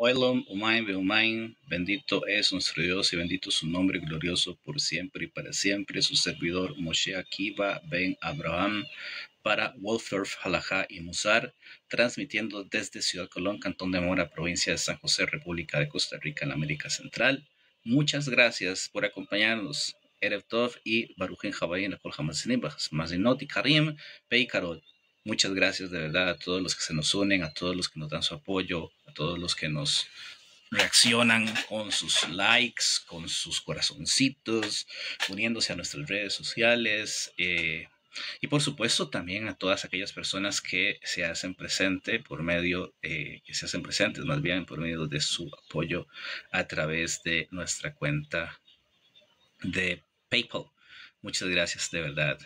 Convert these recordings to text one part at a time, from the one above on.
Oilum, Umain, Beumain, bendito es nuestro Dios y bendito su nombre glorioso por siempre y para siempre. Su servidor Moshe Akiva ben Abraham para Wolfdorf, Halajá y Musar, transmitiendo desde Ciudad Colón, Cantón de Mora, provincia de San José, República de Costa Rica, en la América Central. Muchas gracias por acompañarnos. Erev Tov y Baruch Jabayin, Kol Hamazinim, Mazinot y Karim, Peikarot. Muchas gracias de verdad a todos los que se nos unen, a todos los que nos dan su apoyo, a todos los que nos reaccionan con sus likes, con sus corazoncitos, uniéndose a nuestras redes sociales. Y por supuesto también a todas aquellas personas que se hacen presentes más bien por medio de su apoyo a través de nuestra cuenta de PayPal. Muchas gracias de verdad,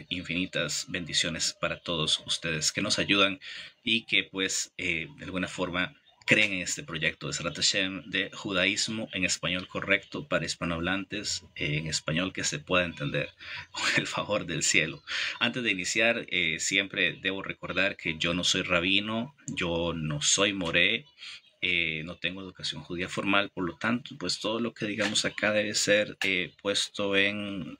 infinitas bendiciones para todos ustedes que nos ayudan y que pues de alguna forma creen en este proyecto de Zrat Hashem de judaísmo en español correcto para hispanohablantes, en español que se pueda entender, con el favor del cielo. Antes de iniciar, siempre debo recordar que yo no soy rabino, yo no soy moré, no tengo educación judía formal, por lo tanto, pues todo lo que digamos acá debe ser puesto en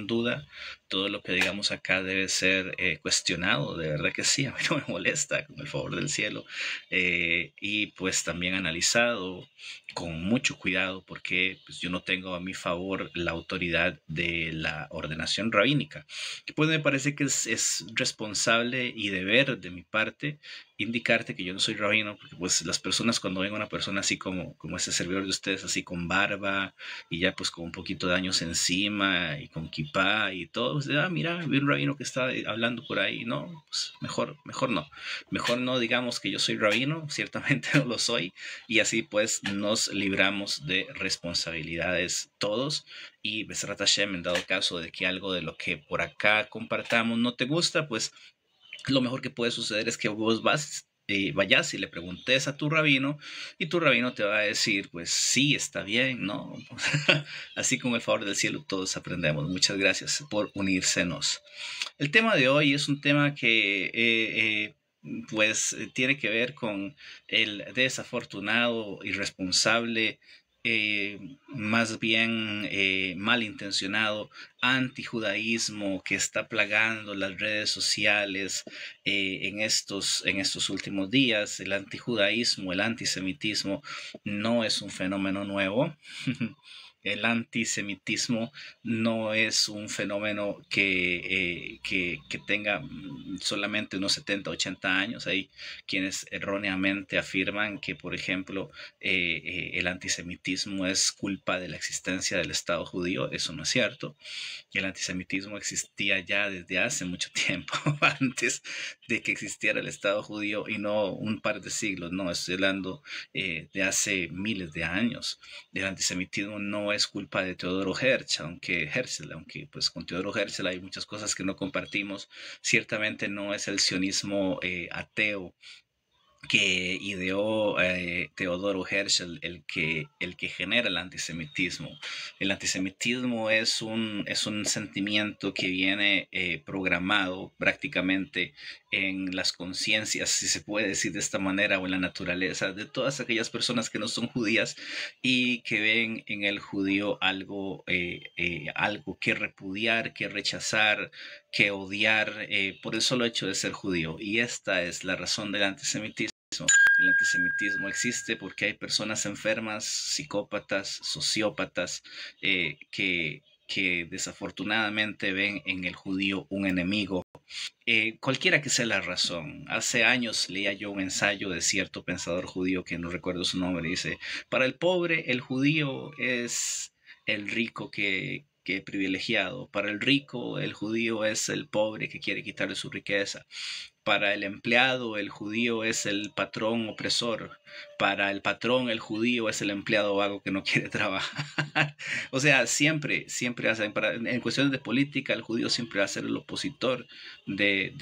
duda, todo lo que digamos acá debe ser cuestionado, de verdad que sí, a mí no me molesta, con el favor del cielo, y pues también analizado con mucho cuidado, porque pues, yo no tengo a mi favor la autoridad de la ordenación rabínica, que pues me parece que es responsable y deber de mi parte indicarte que yo no soy rabino, porque pues las personas cuando ven a una persona así como ese servidor de ustedes, así con barba y ya pues con un poquito de años encima y con kipá y todo, pues, mira, vi un rabino que está hablando por ahí, no, pues mejor no digamos que yo soy rabino, ciertamente no lo soy, y así pues nos libramos de responsabilidades todos. Y Bezrat Hashem, en dado caso de que algo de lo que por acá compartamos no te gusta, pues lo mejor que puede suceder es que vos vayas y le preguntes a tu rabino y tu rabino te va a decir, pues sí, está bien, ¿no? Así con el favor del cielo todos aprendemos. Muchas gracias por unírsenos. El tema de hoy es un tema que tiene que ver con el desafortunado, irresponsable, más bien malintencionado antijudaísmo que está plagando las redes sociales en estos últimos días. El antijudaísmo, el antisemitismo no es un fenómeno nuevo. El antisemitismo no es un fenómeno que tenga solamente unos 70, 80 años. Hay quienes erróneamente afirman que, por ejemplo, el antisemitismo es culpa de la existencia del Estado judío. Eso no es cierto. El antisemitismo existía ya desde hace mucho tiempo, antes de que existiera el Estado judío y no un par de siglos, no, estoy hablando de hace miles de años. El antisemitismo no es culpa de Teodoro Herzl, aunque pues con Teodoro Herzl hay muchas cosas que no compartimos, ciertamente no es el sionismo ateo que ideó Teodoro Herzl el que genera el antisemitismo. El antisemitismo es un sentimiento que viene programado prácticamente en las conciencias, si se puede decir de esta manera, o en la naturaleza de todas aquellas personas que no son judías y que ven en el judío algo que repudiar, que rechazar, que odiar por el solo hecho de ser judío. Y esta es la razón del antisemitismo. El antisemitismo existe porque hay personas enfermas, psicópatas, sociópatas, que desafortunadamente ven en el judío un enemigo. Cualquiera que sea la razón. Hace años leía yo un ensayo de cierto pensador judío que no recuerdo su nombre. Dice, para el pobre el judío es el rico que privilegiado. Para el rico el judío es el pobre que quiere quitarle su riqueza. Para el empleado, el judío es el patrón opresor. Para el patrón, el judío es el empleado vago que no quiere trabajar. O sea, siempre hacen, en cuestiones de política, el judío siempre va a ser el opositor de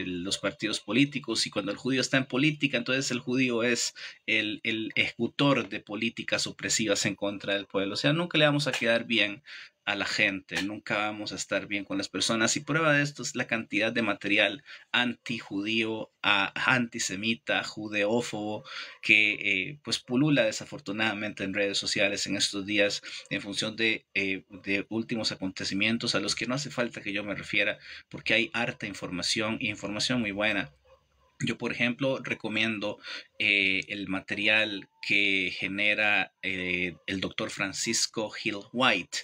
los partidos políticos. Y cuando el judío está en política, entonces el judío es el ejecutor de políticas opresivas en contra del pueblo. O sea, nunca le vamos a quedar bien a la gente, nunca vamos a estar bien con las personas. Y prueba de esto es la cantidad de material antijudío, antisemita, judeófobo, que pues pulula desafortunadamente en redes sociales en estos días en función de últimos acontecimientos a los que no hace falta que yo me refiera, porque hay harta información y información muy buena. Yo, por ejemplo, recomiendo el material que genera el doctor Francisco Hill White.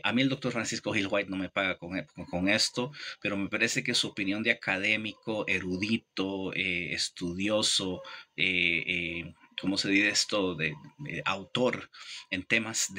A mí el doctor Francisco Hill White no me paga con esto, pero me parece que su opinión de académico, erudito, estudioso, ¿cómo se dice esto? De autor en temas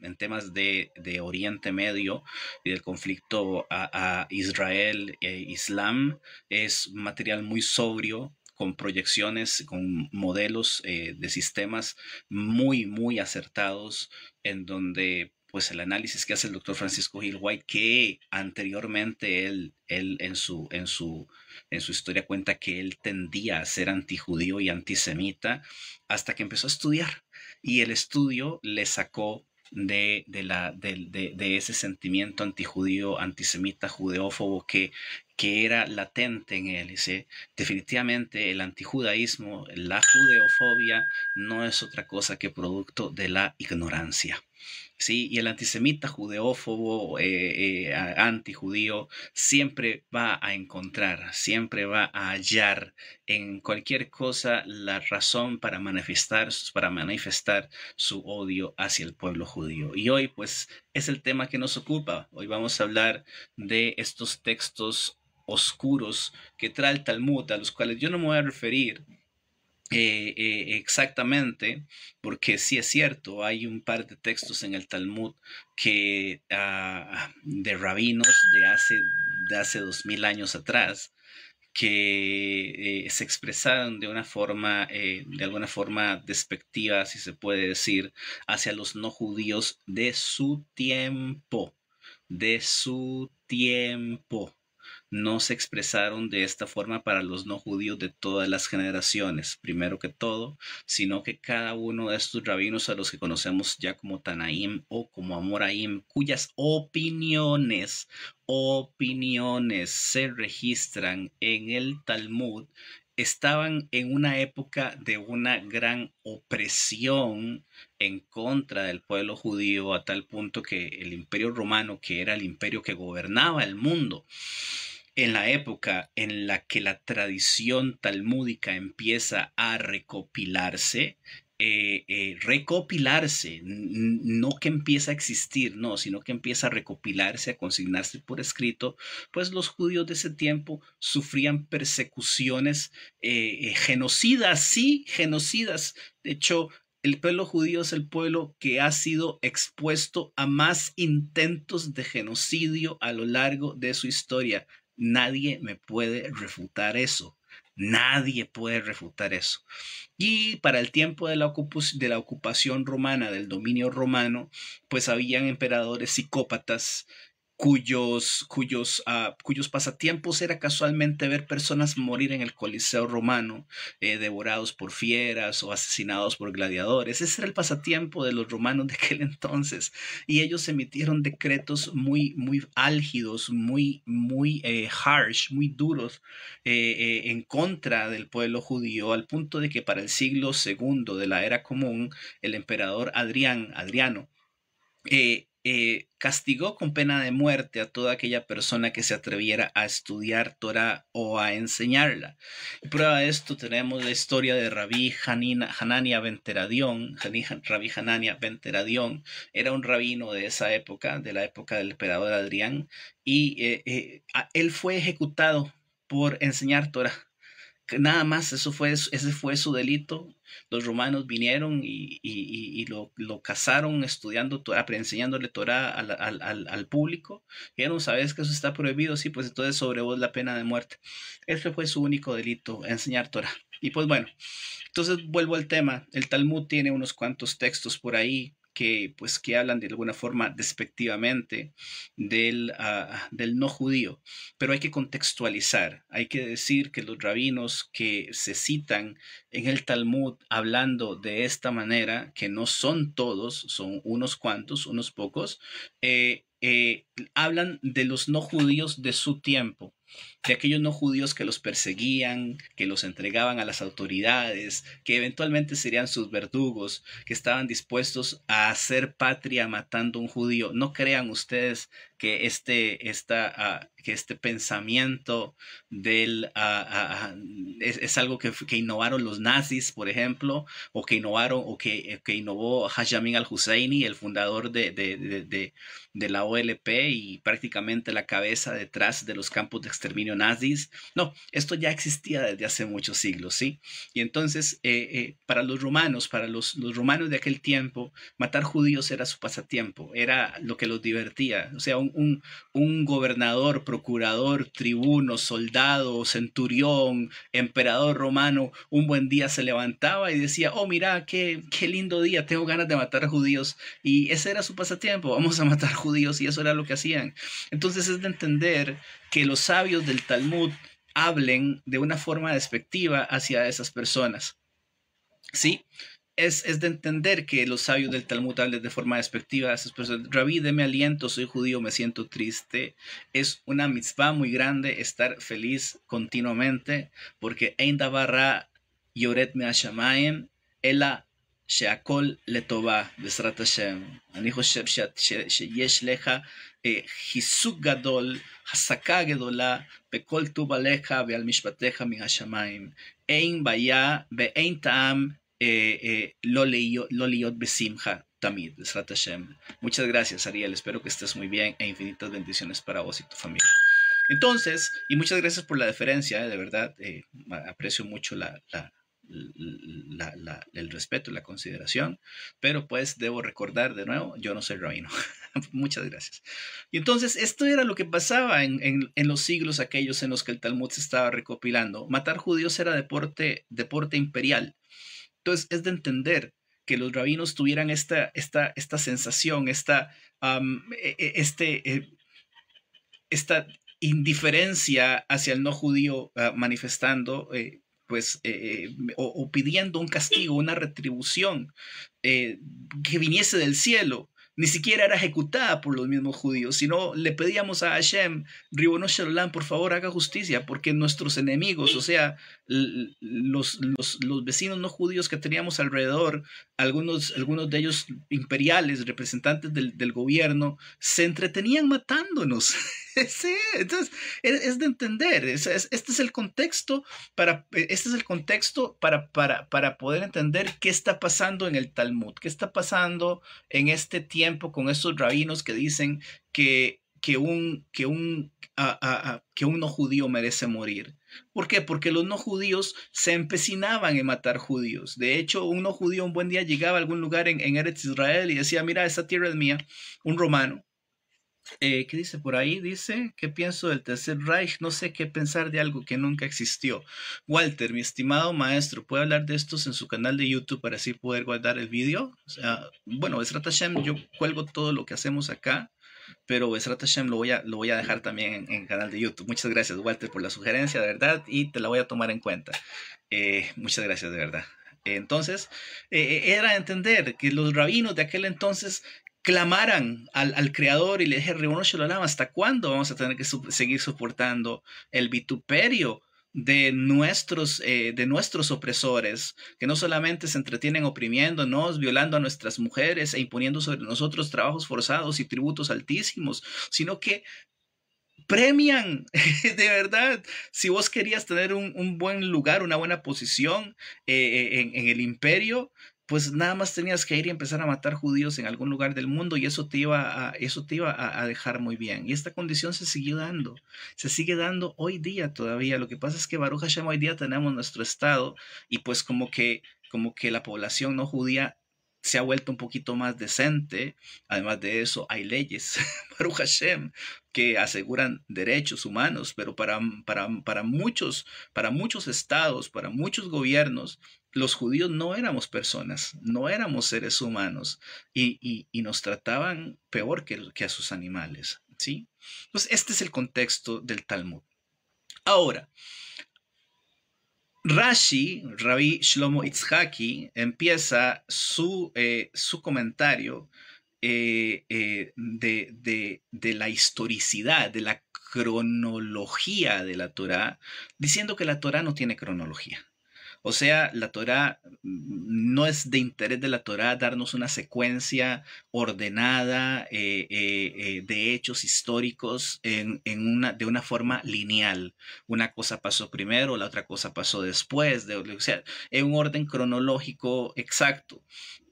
en temas de Oriente Medio y del conflicto a Israel e Islam es material muy sobrio, con proyecciones, con modelos de sistemas muy acertados, en donde pues el análisis que hace el doctor Francisco Hill White, que anteriormente él en su historia cuenta que él tendía a ser antijudío y antisemita hasta que empezó a estudiar. Y el estudio le sacó de ese sentimiento antijudío, antisemita, judeófobo que era latente en él. Dice, definitivamente el antijudaísmo, la judeofobia, no es otra cosa que producto de la ignorancia. Sí, y el antisemita, judeófobo, antijudío, siempre va a encontrar, siempre va a hallar en cualquier cosa la razón para manifestar su odio hacia el pueblo judío. Y hoy, pues, es el tema que nos ocupa. Hoy vamos a hablar de estos textos oscuros que trae el Talmud, a los cuales yo no me voy a referir exactamente, porque sí es cierto, hay un par de textos en el Talmud que de rabinos de hace 2000 años atrás que se expresaron de alguna forma despectiva, si se puede decir, hacia los no judíos de su tiempo. No se expresaron de esta forma para los no judíos de todas las generaciones, primero que todo, sino que cada uno de estos rabinos a los que conocemos ya como Tanaim o como Amoraim, cuyas opiniones se registran en el Talmud, estaban en una época de una gran opresión en contra del pueblo judío, a tal punto que el imperio romano, que era el imperio que gobernaba el mundo, en la época en la que la tradición talmúdica empieza a recopilarse, no que empieza a existir, no, sino que empieza a recopilarse, a consignarse por escrito, pues los judíos de ese tiempo sufrían persecuciones genocidas, sí, genocidas. De hecho, el pueblo judío es el pueblo que ha sido expuesto a más intentos de genocidio a lo largo de su historia. Nadie me puede refutar eso. Nadie puede refutar eso. Y para el tiempo de la ocupación romana, del dominio romano, pues habían emperadores psicópatas cuyos pasatiempos era casualmente ver personas morir en el Coliseo romano, devorados por fieras o asesinados por gladiadores. Ese era el pasatiempo de los romanos de aquel entonces. Y ellos emitieron decretos muy álgidos, muy harsh, muy duros en contra del pueblo judío, al punto de que para el siglo segundo de la era común, el emperador Adriano, castigó con pena de muerte a toda aquella persona que se atreviera a estudiar Torah o a enseñarla. Y prueba de esto tenemos la historia de Rabí Hanania ben Teradión. Rabí Hanania ben Teradión era un rabino de esa época, de la época del emperador Adrián, y él fue ejecutado por enseñar Torah. Nada más, ese fue su delito. Los romanos vinieron y lo cazaron estudiando, enseñándole Torah al público. Y no sabes que eso está prohibido, sí, pues entonces sobre vos la pena de muerte. Ese fue su único delito, enseñar Torah. Y pues bueno, entonces vuelvo al tema. El Talmud tiene unos cuantos textos por ahí pues, que hablan de alguna forma despectivamente del no judío. Pero hay que contextualizar, hay que decir que los rabinos que se citan en el Talmud hablando de esta manera, que no son todos, son unos cuantos, unos pocos, hablan de los no judíos de su tiempo, de aquellos no judíos que los perseguían, que los entregaban a las autoridades, que eventualmente serían sus verdugos, que estaban dispuestos a hacer patria matando a un judío. No crean ustedes que que este pensamiento es algo que innovaron los nazis, por ejemplo, o que innovó Hajjamin al-Husseini, el fundador de la OLP y prácticamente la cabeza detrás de los campos de exterminio nazis. No, esto ya existía desde hace muchos siglos, ¿sí? Y entonces, para los romanos, los romanos de aquel tiempo, matar judíos era su pasatiempo, era lo que los divertía. O sea, un gobernador, procurador, tribuno, soldado, centurión, emperador romano, un buen día se levantaba y decía, oh, mira, qué lindo día, tengo ganas de matar a judíos. Y ese era su pasatiempo, vamos a matar judíos, y eso era lo que hacían. Entonces es de entender que los sabios del Talmud hablen de una forma despectiva hacia esas personas. ¿Sí? Es de entender que los sabios del Talmud hablen de forma despectiva a esas personas. Rabí, deme aliento, soy judío, me siento triste. Es una mitzvah muy grande estar feliz continuamente, porque Ein davar ra yored me'ashamayim, ela she'akol letová, b'ezrat Hashem. אני חושב שיש לך חיזוק גדול, הסקה גדולה, בכל טוב עליך ועל משפטיך מהשמיים. אין בעיה ואין טעם lo liyot besimcha tamid, Besrat Hashem. Muchas gracias, Ariel. Espero que estés muy bien e infinitas bendiciones para vos y tu familia. Entonces, y muchas gracias por la deferencia, de verdad, aprecio mucho el respeto y la consideración, pero pues debo recordar de nuevo, yo no soy rabino. Muchas gracias. Y entonces esto era lo que pasaba en los siglos aquellos en los que el Talmud se estaba recopilando. Matar judíos era deporte imperial. Entonces es de entender que los rabinos tuvieran esta sensación, esta indiferencia hacia el no judío, manifestando o pidiendo un castigo, una retribución que viniese del cielo. Ni siquiera era ejecutada por los mismos judíos, sino le pedíamos a Hashem, Ribono Shel Olam, por favor haga justicia, porque nuestros enemigos, o sea, los vecinos no judíos que teníamos alrededor, algunos de ellos imperiales, representantes del gobierno, se entretenían matándonos. Sí, entonces es de entender, este es el contexto para poder entender qué está pasando en el Talmud, qué está pasando en este tiempo con estos rabinos que dicen que un no judío merece morir. ¿Por qué? Porque los no judíos se empecinaban en matar judíos. De hecho, un no judío un buen día llegaba a algún lugar en Eretz Israel y decía, mira, esta tierra es mía, un romano. ¿Qué dice por ahí? Dice, ¿qué pienso del Tercer Reich? No sé qué pensar de algo que nunca existió. Walter, mi estimado maestro, ¿puede hablar de estos en su canal de YouTube para así poder guardar el vídeo? O sea, bueno, Besrat Hashem, yo cuelgo todo lo que hacemos acá, pero Besrat Hashem lo voy a dejar también en el canal de YouTube. Muchas gracias, Walter, por la sugerencia, de verdad, y te la voy a tomar en cuenta. Muchas gracias, de verdad. Entonces, era entender que los rabinos de aquel entonces clamaran al Creador y le dije, Ribono Shel Olam, ¿hasta cuándo vamos a tener que seguir soportando el vituperio de nuestros opresores, que no solamente se entretienen oprimiéndonos, violando a nuestras mujeres e imponiendo sobre nosotros trabajos forzados y tributos altísimos, sino que premian, de verdad? Si vos querías tener un buen lugar, una buena posición en el imperio, pues nada más tenías que ir y empezar a matar judíos en algún lugar del mundo y eso te iba a dejar muy bien. Y esta condición se sigue dando hoy día todavía. Lo que pasa es que Baruch Hashem hoy día tenemos nuestro estado y pues como que la población no judía se ha vuelto un poquito más decente. Además de eso, hay leyes, Baruch Hashem, que aseguran derechos humanos, pero para muchos estados, para muchos gobiernos, los judíos no éramos personas, no éramos seres humanos y nos trataban peor que a sus animales, ¿sí? Entonces, este es el contexto del Talmud. Ahora, Rashi, Rabbi Shlomo Itzhaki, empieza su comentario de la historicidad, de la cronología de la Torá, diciendo que la Torá no tiene cronología. O sea, la Torá no es de interés de la Torá darnos una secuencia ordenada de hechos históricos de una forma lineal. Una cosa pasó primero, la otra cosa pasó después, o sea, en un orden cronológico exacto.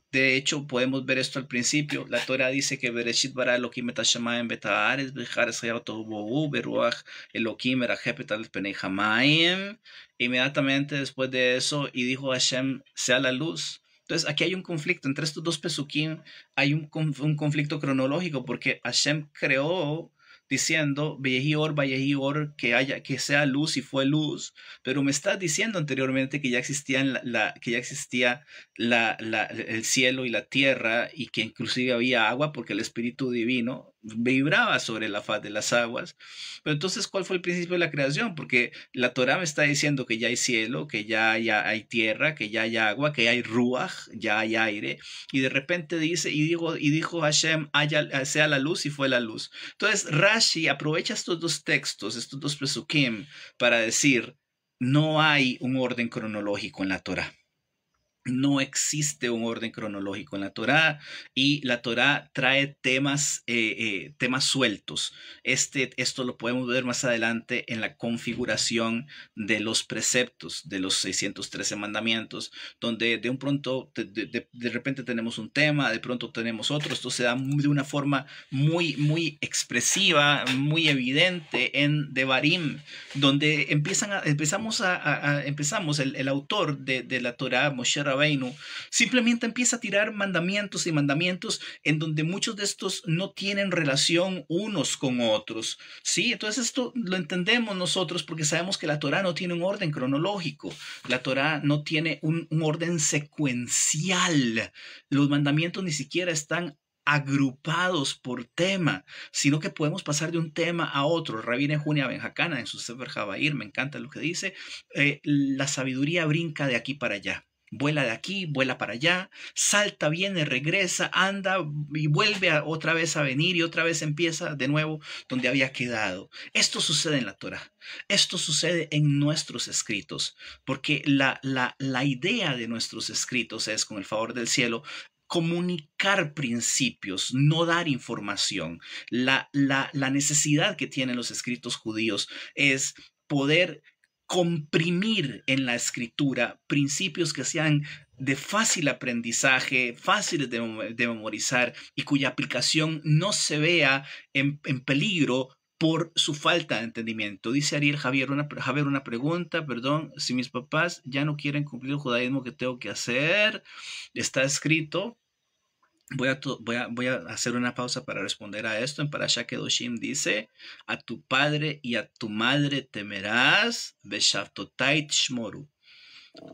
De hecho, podemos ver esto al principio. La Torah dice que Bereshit bara Elohim et hashamayim v'et haaretz v'charetz hayot tohu bohu beruach Elohim merajepet al penei hamayim. Inmediatamente después de eso, y dijo Hashem, sea la luz. Entonces, aquí hay un conflicto entre estos dos pesukim. Hay un conflicto cronológico porque Hashem creó diciendo Vayehi Or, que sea luz y fue luz, pero me estás diciendo anteriormente que ya existían que ya existía el cielo y la tierra y que inclusive había agua porque el Espíritu Divino vibraba sobre la faz de las aguas. Pero entonces, ¿cuál fue el principio de la creación? Porque la Torah me está diciendo que ya hay cielo, que ya hay tierra, que ya hay agua, que hay ruach, ya hay aire, y de repente dice, y dijo Hashem, sea la luz y fue la luz. Entonces, Rashi aprovecha estos dos textos, estos dos pesukim, para decir, no hay un orden cronológico en la Torah. No existe un orden cronológico en la Torá y la Torá trae temas sueltos. Esto lo podemos ver más adelante en la configuración de los preceptos de los 613 mandamientos, donde de un pronto, de repente tenemos un tema, de pronto tenemos otro. Esto se da de una forma muy expresiva, muy evidente en Devarim, donde empezamos el autor de la Torá, Moshe Rabbeinu, simplemente empieza a tirar mandamientos y mandamientos en donde muchos de estos no tienen relación unos con otros, ¿sí? Entonces esto lo entendemos nosotros porque sabemos que la Torá no tiene un orden cronológico, la Torá no tiene un orden secuencial, los mandamientos ni siquiera están agrupados por tema, sino que podemos pasar de un tema a otro. Rabbi Nehunia Ben Hakana en su Sefer Habair, me encanta lo que dice, la sabiduría brinca de aquí para allá. Vuela de aquí, vuela para allá, salta, viene, regresa, anda y vuelve otra vez a venir y otra vez empieza de nuevo donde había quedado. Esto sucede en la Torah. Esto sucede en nuestros escritos, porque la idea de nuestros escritos es, con el favor del cielo, comunicar principios, no dar información. La necesidad que tienen los escritos judíos es poder comprimir en la escritura principios que sean de fácil aprendizaje, fáciles de memorizar y cuya aplicación no se vea en peligro por su falta de entendimiento. Dice Ariel Javier una pregunta, perdón, si mis papás ya no quieren cumplir el judaísmo, ¿qué tengo que hacer? Está escrito. Voy a hacer una pausa para responder a esto. En Parashat Kedoshim dice, a tu padre y a tu madre temerás, Beshavtotai tishmoru.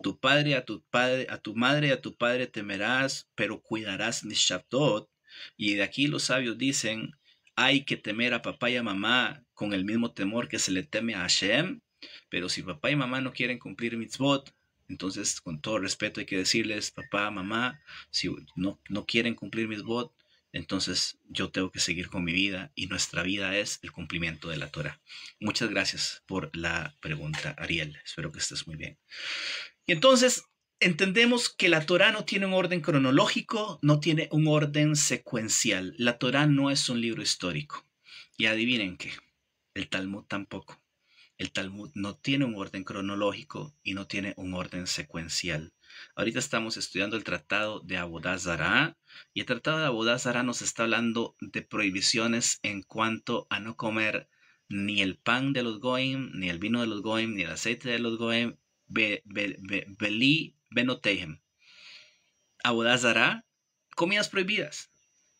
Tu padre, a tu madre y a tu padre temerás, pero cuidarás mis Shabtot. Y de aquí los sabios dicen, hay que temer a papá y a mamá con el mismo temor que se le teme a Hashem. Pero si papá y mamá no quieren cumplir mitzvot, entonces, con todo respeto, hay que decirles, papá, mamá, si no quieren cumplir mis mitzvot, entonces yo tengo que seguir con mi vida y nuestra vida es el cumplimiento de la Torah. Muchas gracias por la pregunta, Ariel. Espero que estés muy bien. Y entonces, entendemos que la Torah no tiene un orden cronológico, no tiene un orden secuencial. La Torah no es un libro histórico. Y adivinen qué, el Talmud tampoco. El Talmud no tiene un orden cronológico y no tiene un orden secuencial. Ahorita estamos estudiando el Tratado de Avodah Zará y el Tratado de Avodah Zará nos está hablando de prohibiciones en cuanto a no comer ni el pan de los goim, ni el vino de los goim, ni el aceite de los goim, beli benoteihem. Avodah Zará Comidas prohibidas.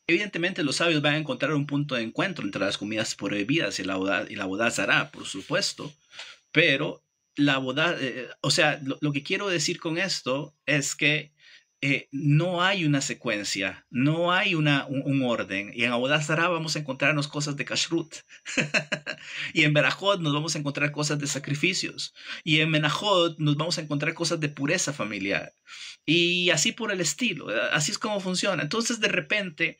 Evidentemente los sabios van a encontrar un punto de encuentro entre las comidas prohibidas y la boda zará, por supuesto, pero la boda, o sea, lo que quiero decir con esto es que no hay una secuencia, no hay un orden. Y en Abodazara vamos a encontrarnos cosas de kashrut. Y en Berajot nos vamos a encontrar cosas de sacrificios. Y en Menajot nos vamos a encontrar cosas de pureza familiar. Y así por el estilo. Así es como funciona. Entonces, de repente,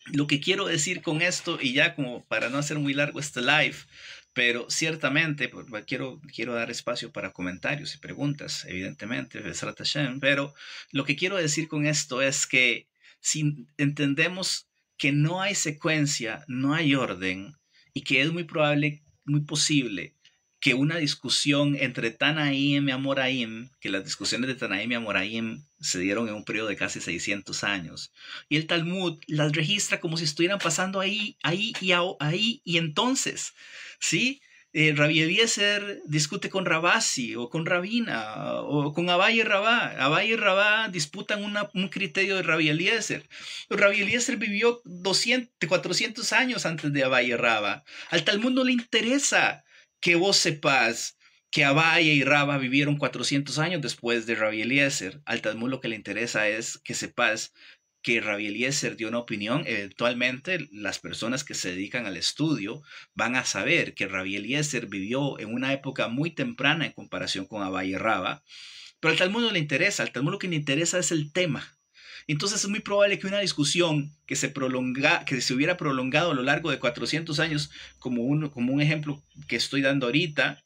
lo que quiero decir con esto, y ya como para no hacer muy largo este live, pero ciertamente quiero dar espacio para comentarios y preguntas, evidentemente, pero lo que quiero decir con esto es que si entendemos que no hay secuencia, no hay orden, y que es muy probable, muy posible, que una discusión entre Tanaim y Amoraim, que las discusiones de Tanaim y Amoraim se dieron en un periodo de casi 600 años, y el Talmud las registra como si estuvieran pasando ahí y entonces, ¿sí? Rabbi Eliezer discute con Rabasi o con Rabina o con Abaye y Rabá. Abaye y Rabá disputan un criterio de Rabbi Eliezer. Rabbi Eliezer vivió 400 años antes de Abaye y Rabá. Al Talmud no le interesa que vos sepas que Abaye y Rabá vivieron 400 años después de Rabbi Eliezer. Al Talmud lo que le interesa es que sepas que Rabbi Eliezer dio una opinión. Eventualmente las personas que se dedican al estudio van a saber que Rabbi Eliezer vivió en una época muy temprana en comparación con Abaye y Rabá. Pero al Talmud no le interesa. Al Talmud lo que le interesa es el tema. Entonces es muy probable que una discusión que se hubiera prolongado a lo largo de 400 años, como un ejemplo que estoy dando ahorita,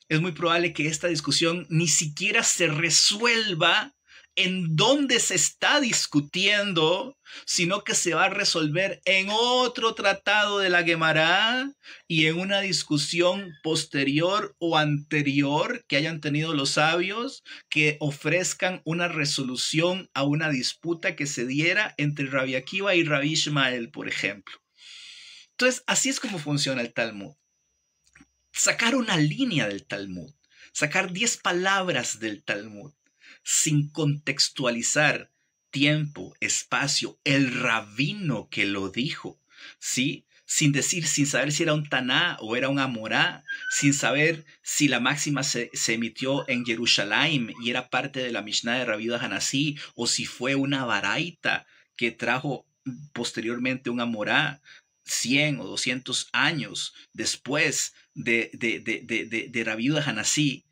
es muy probable que esta discusión ni siquiera se resuelva en donde se está discutiendo, sino que se va a resolver en otro tratado de la Gemara y en una discusión posterior o anterior que hayan tenido los sabios que ofrezcan una resolución a una disputa que se diera entre Rabbi Akiva y Rabbi Ishmael, por ejemplo. Entonces, así es como funciona el Talmud. Sacar una línea del Talmud, sacar 10 palabras del Talmud, sin contextualizar tiempo, espacio, el rabino que lo dijo, ¿sí? Sin saber si era un Taná o era un Amorá, sin saber si la máxima se emitió en Jerusalén y era parte de la Mishnah de Rabbi Hanasí, o si fue una baraita que trajo posteriormente un Amorá 100 o 200 años después de Rabbi Hanasí.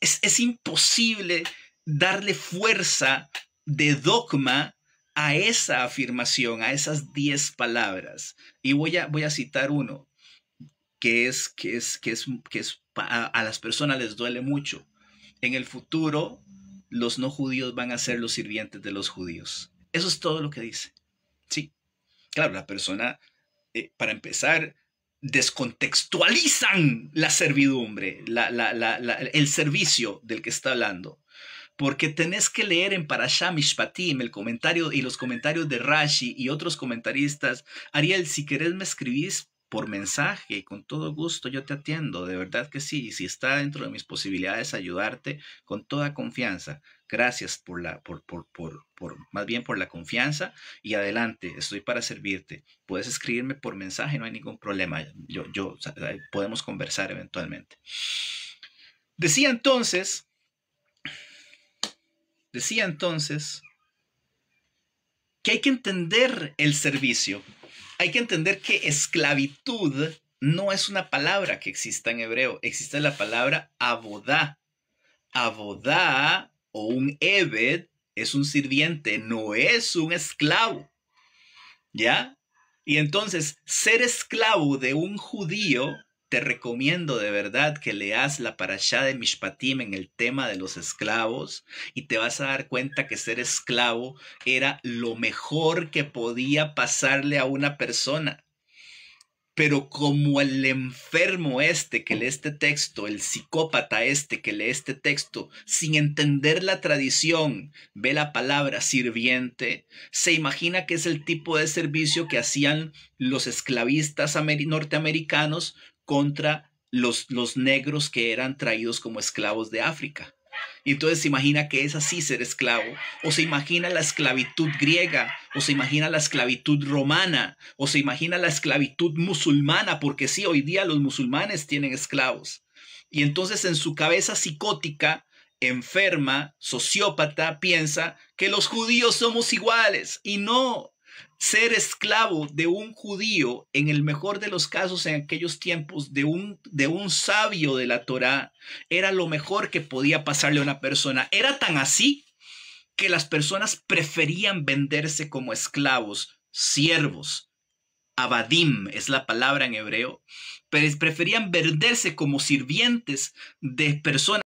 Es imposible darle fuerza de dogma a esa afirmación, a esas 10 palabras. Y voy a citar uno que a las personas les duele mucho. En el futuro, los no judíos van a ser los sirvientes de los judíos. Eso es todo lo que dice. Sí, claro, la persona, para empezar, descontextualizan la servidumbre, el servicio del que está hablando. Porque tenés que leer en Parashá Mishpatim el comentario y los comentarios de Rashi y otros comentaristas. Ariel, si querés me escribís por mensaje, con todo gusto yo te atiendo, de verdad que sí. Y si está dentro de mis posibilidades ayudarte, con toda confianza. Gracias más bien por la confianza y adelante, estoy para servirte. Puedes escribirme por mensaje, no hay ningún problema. Podemos conversar eventualmente. Decía entonces que hay que entender el servicio. Hay que entender que esclavitud no es una palabra que exista en hebreo. Existe la palabra abodá. Abodá o un eved es un sirviente, no es un esclavo. ¿Ya? Y entonces, ser esclavo de un judío, te recomiendo de verdad que leas la Parashá de Mishpatim en el tema de los esclavos y te vas a dar cuenta que ser esclavo era lo mejor que podía pasarle a una persona. Pero como el enfermo que lee este texto, el psicópata que lee este texto, sin entender la tradición, ve la palabra sirviente, se imagina que es el tipo de servicio que hacían los esclavistas norteamericanos contra los negros que eran traídos como esclavos de África. Y entonces se imagina que es así ser esclavo, o se imagina la esclavitud griega, o se imagina la esclavitud romana, o se imagina la esclavitud musulmana, porque sí, hoy día los musulmanes tienen esclavos. Y entonces en su cabeza psicótica, enferma, sociópata, piensa que los judíos somos iguales. Y no, ser esclavo de un judío, en el mejor de los casos en aquellos tiempos, de un sabio de la Torá, era lo mejor que podía pasarle a una persona. Era tan así que las personas preferían venderse como esclavos, siervos. Abadim es la palabra en hebreo, pero preferían venderse como sirvientes de personas